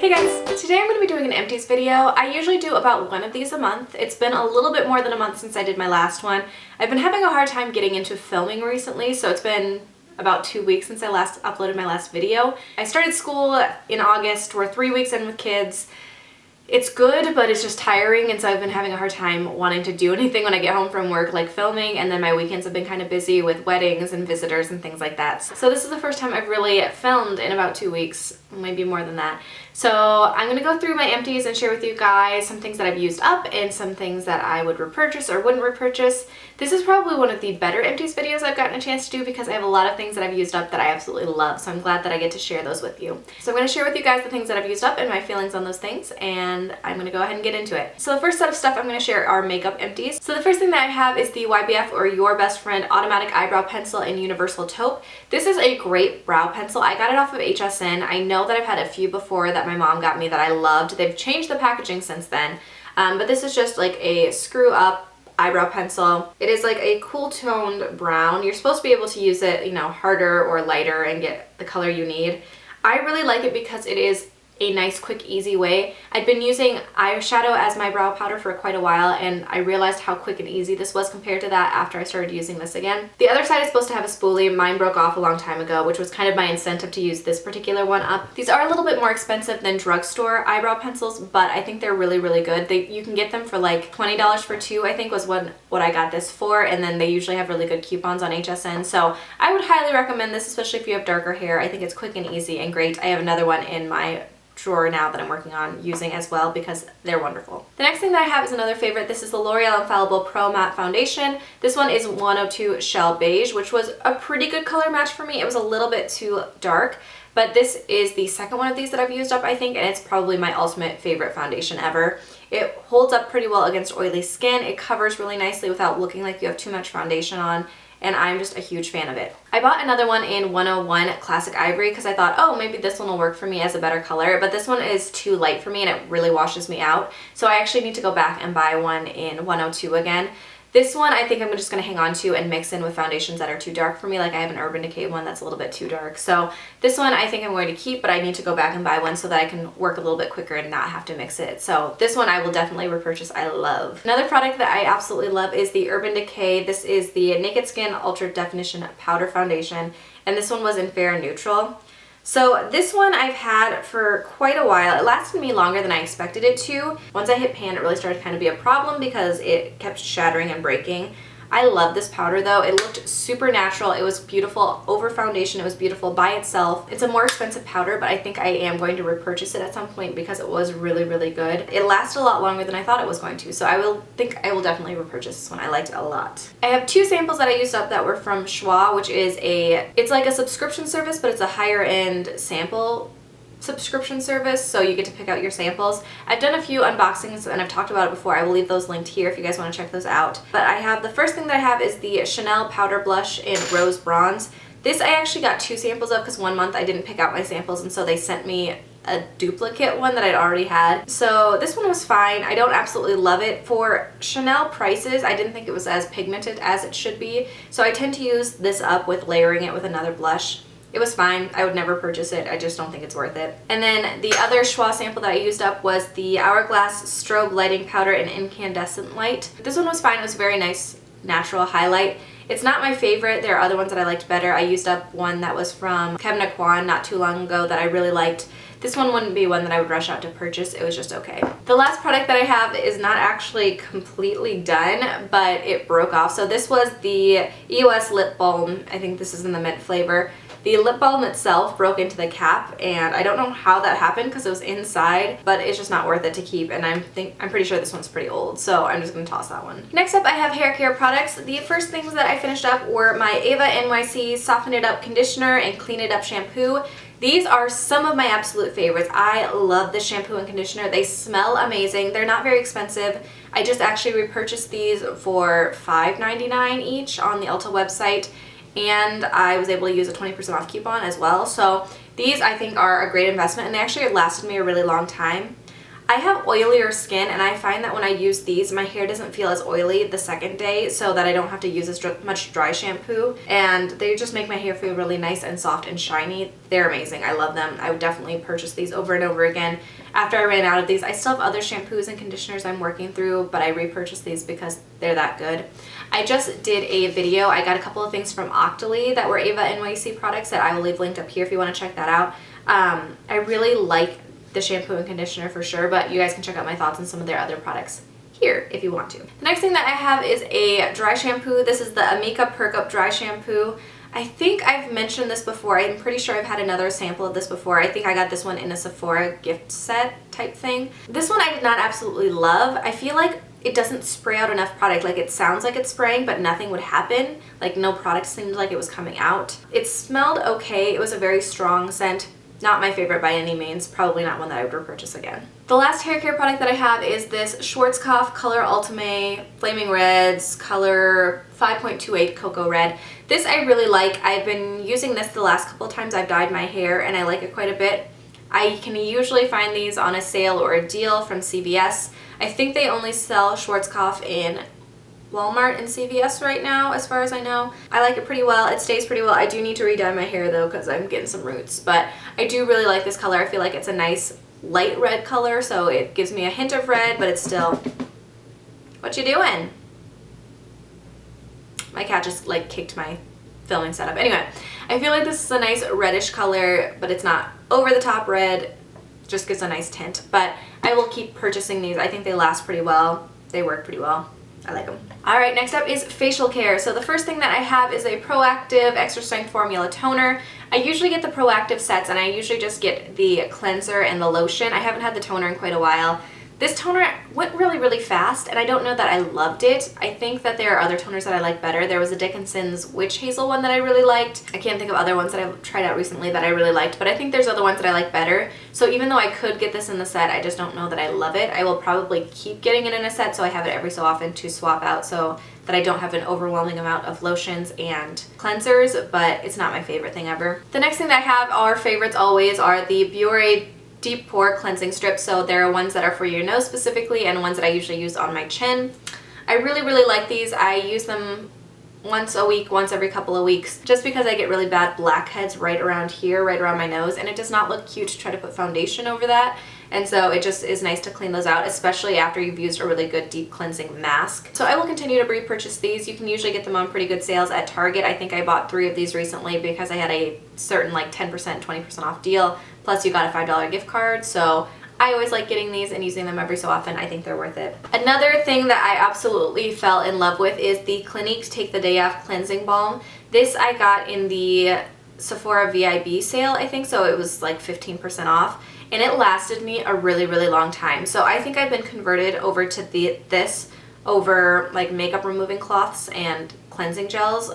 Hey guys, today I'm going to be doing an empties video. I usually do about one of these a month. It's been a little bit more than a month since I did my last one. I've been having a hard time getting into filming recently, so it's been about 2 weeks since I last uploaded my last video. I started school in August. We're 3 weeks in with kids. It's good, but it's just tiring, and so I've been having a hard time wanting to do anything when I get home from work, like filming, and then my weekends have been kind of busy with weddings and visitors and things like that. So this is the first time I've really filmed in about 2 weeks, maybe more than that. So I'm going to go through my empties and share with you guys some things that I've used up and some things that I would repurchase or wouldn't repurchase. This is probably one of the better empties videos I've gotten a chance to do because I have a lot of things that I've used up that I absolutely love, so I'm glad that I get to share those with you. So I'm going to share with you guys the things that I've used up and my feelings on those things, and I'm going to go ahead and get into it. So the first set of stuff I'm going to share are makeup empties. So the first thing that I have is the YBF or Your Best Friend Automatic Eyebrow Pencil in Universal Taupe. This is a great brow pencil. I got it off of HSN. I know that I've had a few before that my mom got me that I loved. They've changed the packaging since then, but this is just like a screw up eyebrow pencil. It is like a cool toned brown. You're supposed to be able to use it, you know, harder or lighter and get the color you need. I really like it because it is a nice, quick, easy way. I'd been using eyeshadow as my brow powder for quite a while, and I realized how quick and easy this was compared to that after I started using this again. The other side is supposed to have a spoolie. Mine broke off a long time ago, which was kind of my incentive to use this particular one up. These are a little bit more expensive than drugstore eyebrow pencils, but I think they're really, really good. You can get them for like $20 for two, I think was what I got this for, and then they usually have really good coupons on HSN, so I would highly recommend this, especially if you have darker hair. I think it's quick and easy and great. I have another one in my drawer now that I'm working on using as well because they're wonderful. The next thing that I have is another favorite. This is the L'Oreal Infallible Pro Matte Foundation. This one is 102 Shell Beige, which was a pretty good color match for me. It was a little bit too dark, but this is the second one of these that I've used up, I think, and it's probably my ultimate favorite foundation ever. It holds up pretty well against oily skin. It covers really nicely without looking like you have too much foundation on, and I'm just a huge fan of it. I bought another one in 101 Classic Ivory because I thought, oh, maybe this one will work for me as a better color, but this one is too light for me and it really washes me out. So I actually need to go back and buy one in 102 again. This one I think I'm just going to hang on to and mix in with foundations that are too dark for me. Like I have an Urban Decay one that's a little bit too dark. So this one I think I'm going to keep, but I need to go back and buy one so that I can work a little bit quicker and not have to mix it. So this one I will definitely repurchase. I love. Another product that I absolutely love is the Urban Decay. This is the Naked Skin Ultra Definition Powder Foundation, and this one was in Fair and Neutral. So this one I've had for quite a while. It lasted me longer than I expected it to. Once I hit pan, it really started to kind of be a problem because it kept shattering and breaking. I love this powder though. It looked super natural. It was beautiful over foundation. It was beautiful by itself. It's a more expensive powder, but I think I am going to repurchase it at some point because it was really, really good. It lasted a lot longer than I thought it was going to, so I will definitely repurchase this one. I liked it a lot. I have two samples that I used up that were from Schwa, which is it's like a subscription service, but it's a higher end sample subscription service, so you get to pick out your samples. I've done a few unboxings and I've talked about it before. I will leave those linked here if you guys want to check those out. But I have, the first thing that I have is the Chanel Powder Blush in Rose Bronze. This I actually got two samples of because 1 month I didn't pick out my samples, and so they sent me a duplicate one that I'd already had. So this one was fine. I don't absolutely love it. For Chanel prices, I didn't think it was as pigmented as it should be, so I tend to use this up with layering it with another blush. It was fine. I would never purchase it. I just don't think it's worth it. And then the other Schwa sample that I used up was the Hourglass Strobe Lighting Powder in Incandescent Light. This one was fine. It was a very nice natural highlight. It's not my favorite. There are other ones that I liked better. I used up one that was from Kevin Aquan not too long ago that I really liked. This one wouldn't be one that I would rush out to purchase. It was just okay. The last product that I have is not actually completely done, but it broke off. So this was the EOS Lip Balm. I think this is in the mint flavor. The lip balm itself broke into the cap, and I don't know how that happened because it was inside, but it's just not worth it to keep, and I'm pretty sure this one's pretty old, so I'm just going to toss that one. Next up, I have hair care products. The first things that I finished up were my Ava NYC Soften It Up Conditioner and Clean It Up Shampoo. These are some of my absolute favorites. I love this shampoo and conditioner. They smell amazing. They're not very expensive. I just actually repurchased these for $5.99 each on the Ulta website, and I was able to use a 20% off coupon as well. So these I think are a great investment, and they actually lasted me a really long time. I have oilier skin, and I find that when I use these, my hair doesn't feel as oily the second day, so that I don't have to use as much dry shampoo, and they just make my hair feel really nice and soft and shiny. They're amazing. I love them. I would definitely purchase these over and over again. After I ran out of these, I still have other shampoos and conditioners I'm working through, but I repurchased these because they're that good. I just did a video. I got a couple of things from Octoly that were Ava NYC products that I will leave linked up here if you want to check that out. I really like the shampoo and conditioner for sure, but you guys can check out my thoughts on some of their other products here if you want to. The next thing that I have is a dry shampoo. This is the Amika Perk Up Dry Shampoo. I think I've mentioned this before. I'm pretty sure I've had another sample of this before. I think I got this one in a Sephora gift set type thing. This one I did not absolutely love. I feel like it doesn't spray out enough product. Like, it sounds like it's spraying, but nothing would happen. Like, no product seemed like it was coming out. It smelled okay. It was a very strong scent. Not my favorite by any means. Probably not one that I would repurchase again. The last hair care product that I have is this Schwarzkopf Color Ultime Flaming Reds Color 5.28 Cocoa Red. This I really like. I've been using this the last couple of times I've dyed my hair, and I like it quite a bit. I can usually find these on a sale or a deal from CVS. I think they only sell Schwarzkopf in Walmart and CVS right now, as far as I know. I like it pretty well. It stays pretty well. I do need to re-dye my hair though, because I'm getting some roots, but I do really like this color. I feel like it's a nice light red color, so it gives me a hint of red, but it's still... What you doing? My cat just like kicked my filming setup. Anyway, I feel like this is a nice reddish color, but it's not over the top red. Just gives a nice tint, but I will keep purchasing these. I think they last pretty well. They work pretty well. I like them. Alright, next up is facial care. So the first thing that I have is a Proactive Extra Strength Formula Toner. I usually get the Proactive sets, and I usually just get the cleanser and the lotion. I haven't had the toner in quite a while. This toner went really fast, and I don't know that I loved it. I think that there are other toners that I like better. There was a Dickinson's Witch Hazel one that I really liked. I can't think of other ones that I've tried out recently that I really liked, but I think there's other ones that I like better. So even though I could get this in the set, I just don't know that I love it. I will probably keep getting it in a set, so I have it every so often to swap out so that I don't have an overwhelming amount of lotions and cleansers, but it's not my favorite thing ever. The next thing that I have, our favorites always, are the Biore Deep Pore Cleansing Strips. So there are ones that are for your nose specifically, and ones that I usually use on my chin. I really like these. I use them once a week, once every couple of weeks, just because I get really bad blackheads right around here, right around my nose, and it does not look cute to try to put foundation over that. And so it just is nice to clean those out, especially after you've used a really good deep cleansing mask. So I will continue to repurchase these. You can usually get them on pretty good sales at Target. I think I bought 3 of these recently because I had a certain like 10%, 20% off deal, plus you got a $5 gift card. So I always like getting these and using them every so often. I think they're worth it. Another thing that I absolutely fell in love with is the Clinique Take the Day Off Cleansing Balm. This I got in the Sephora VIB sale, I think, so it was like 15% off. And it lasted me a really long time. So I think I've been converted over to this over like makeup removing cloths and cleansing gels.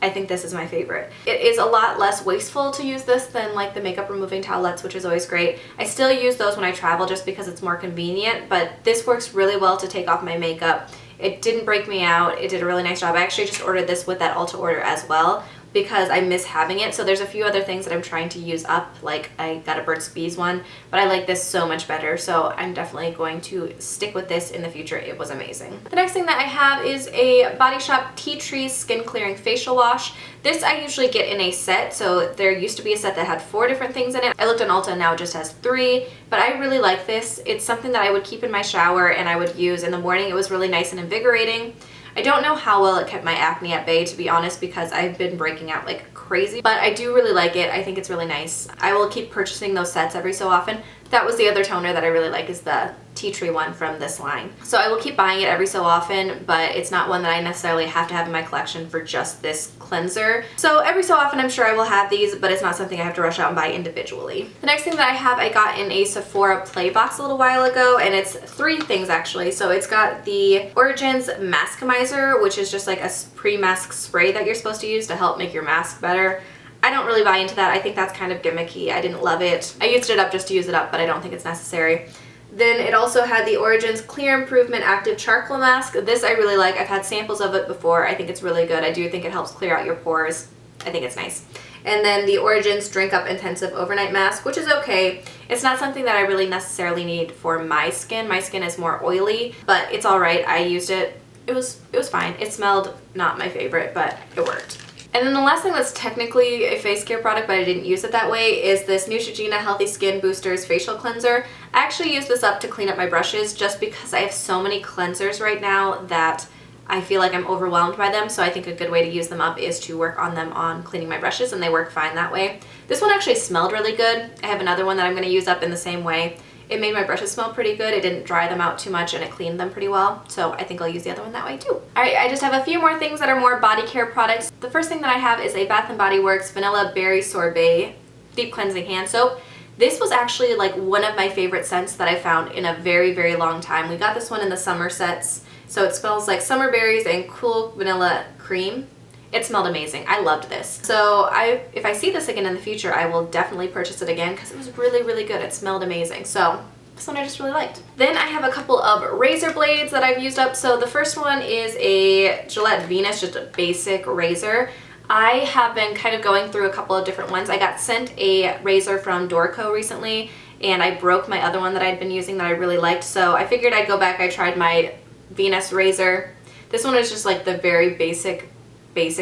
I think this is my favorite. It is a lot less wasteful to use this than like the makeup removing towelettes, which is always great. I still use those when I travel just because it's more convenient, but this works really well to take off my makeup. It didn't break me out. It did a really nice job. I actually just ordered this with that Ulta order as well, because I miss having it. So there's a few other things that I'm trying to use up, like I got a Burt's Bees one, but I like this so much better, so I'm definitely going to stick with this in the future. It was amazing. The next thing that I have is a Body Shop Tea Tree Skin Clearing Facial Wash. This I usually get in a set, so there used to be a set that had 4 different things in it. I looked on Ulta and now it just has 3, but I really like this. It's something that I would keep in my shower and I would use in the morning. It was really nice and invigorating. I don't know how well it kept my acne at bay, to be honest, because I've been breaking out like crazy, but I do really like it. I think it's really nice. I will keep purchasing those sets every so often. That was the other toner that I really like, is the Tea Tree one from this line. So I will keep buying it every so often, but it's not one that I necessarily have to have in my collection for just this cleanser. So every so often I'm sure I will have these, but it's not something I have to rush out and buy individually. The next thing that I have, I got in a Sephora Play box a little while ago, and it's 3 things actually. So it's got the Origins Maskimizer, which is just like a pre-mask spray that you're supposed to use to help make your mask better. I don't really buy into that. I think that's kind of gimmicky. I didn't love it. I used it up just to use it up, but I don't think it's necessary. Then it also had the Origins Clear Improvement Active Charcoal Mask. This I really like. I've had samples of it before. I think it's really good. I do think it helps clear out your pores. I think it's nice. And then the Origins Drink Up Intensive Overnight Mask, which is okay. It's not something that I really necessarily need for my skin. My skin is more oily, but it's all right. I used it. It was fine. It smelled not my favorite, but it worked. And then the last thing that's technically a face care product, but I didn't use it that way, is this Neutrogena Healthy Skin Boosters Facial Cleanser. I actually use this up to clean up my brushes just because I have so many cleansers right now that I feel like I'm overwhelmed by them, so I think a good way to use them up is to work on them on cleaning my brushes, and they work fine that way. This one actually smelled really good. I have another one that I'm going to use up in the same way. It made my brushes smell pretty good. It didn't dry them out too much and it cleaned them pretty well. So I think I'll use the other one that way too. Alright, I just have a few more things that are more body care products. The first thing that I have is a Bath & Body Works Vanilla Berry Sorbet Deep Cleansing Hand Soap. This was actually like one of my favorite scents that I found in a very, very long time. We got this one in the summer sets. So it smells like summer berries and cool vanilla cream. It smelled amazing. I loved this. So if I see this again in the future, I will definitely purchase it again because it was really, really good. It smelled amazing. So this one I just really liked. Then I have a couple of razor blades that I've used up. So the first one is a Gillette Venus, just a basic razor. I have been kind of going through a couple of different ones. I got sent a razor from Dorco recently, and I broke my other one that I'd been using that I really liked. So I figured I'd go back. I tried my Venus razor. This one is just like the very basic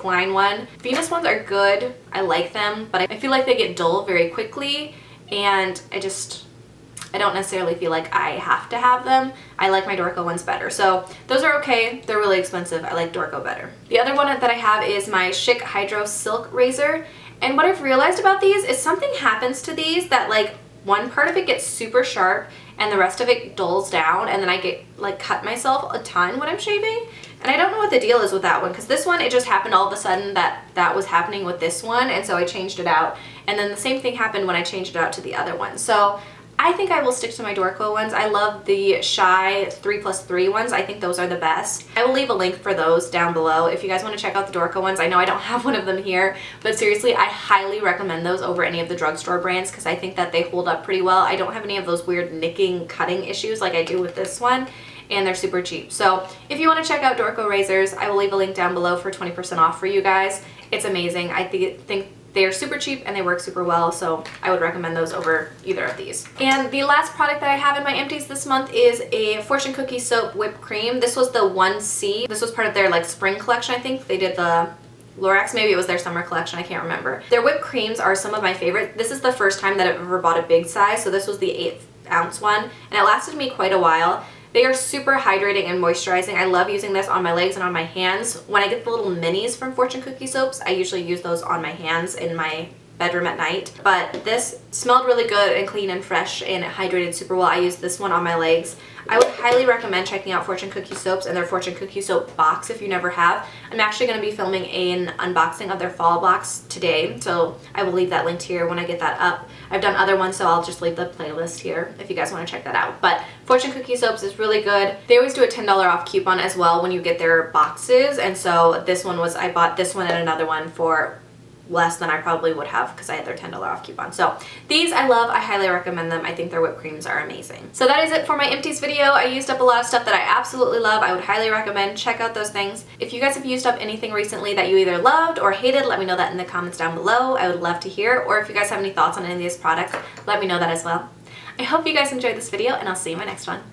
line one. Venus ones are good. I like them, but I feel like they get dull very quickly, and I don't necessarily feel like I have to have them. I like my Dorco ones better. So those are okay. They're really expensive. I like Dorco better. The other one that I have is my Schick Hydro Silk Razor. And what I've realized about these is something happens to these that like one part of it gets super sharp and the rest of it dulls down, and then I get like cut myself a ton when I'm shaving. And I don't know what the deal is with that one, because this one, it just happened all of a sudden that was happening with this one, and so I changed it out. And then the same thing happened when I changed it out to the other one. So I think I will stick to my Dorco ones. I love the Shy 3+3 ones. I think those are the best. I will leave a link for those down below if you guys want to check out the Dorco ones. I know I don't have one of them here, but seriously, I highly recommend those over any of the drugstore brands because I think that they hold up pretty well. I don't have any of those weird nicking, cutting issues like I do with this one, and they're super cheap. So if you want to check out Dorco razors, I will leave a link down below for 20% off for you guys. It's amazing. I think they're super cheap and they work super well, so I would recommend those over either of these. And the last product that I have in my empties this month is a Fortune Cookie Soap Whipped Cream. This was the 1C. This was part of their like spring collection, I think. They did the Lorax, maybe it was their summer collection, I can't remember. Their whipped creams are some of my favorite. This is the first time that I've ever bought a big size, so this was the 8-ounce one, and it lasted me quite a while. They are super hydrating and moisturizing. I love using this on my legs and on my hands. When I get the little minis from Fortune Cookie Soaps, I usually use those on my hands in my bedroom at night. But this smelled really good and clean and fresh, and it hydrated super well. I used this one on my legs. I would highly recommend checking out Fortune Cookie Soaps and their Fortune Cookie Soap box if you never have. I'm actually going to be filming an unboxing of their fall box today, so I will leave that linked here when I get that up. I've done other ones, so I'll just leave the playlist here if you guys want to check that out. But Fortune Cookie Soaps is really good. They always do a $10 off coupon as well when you get their boxes, and so this one was, I bought this one and another one for less than I probably would have because I had their $10 off coupon. So these I love. I highly recommend them. I think their whipped creams are amazing. So that is it for my empties video. I used up a lot of stuff that I absolutely love. I would highly recommend check out those things. If you guys have used up anything recently that you either loved or hated, let me know that in the comments down below. I would love to hear. Or if you guys have any thoughts on any of these products, let me know that as well. I hope you guys enjoyed this video, and I'll see you in my next one.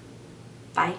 Bye.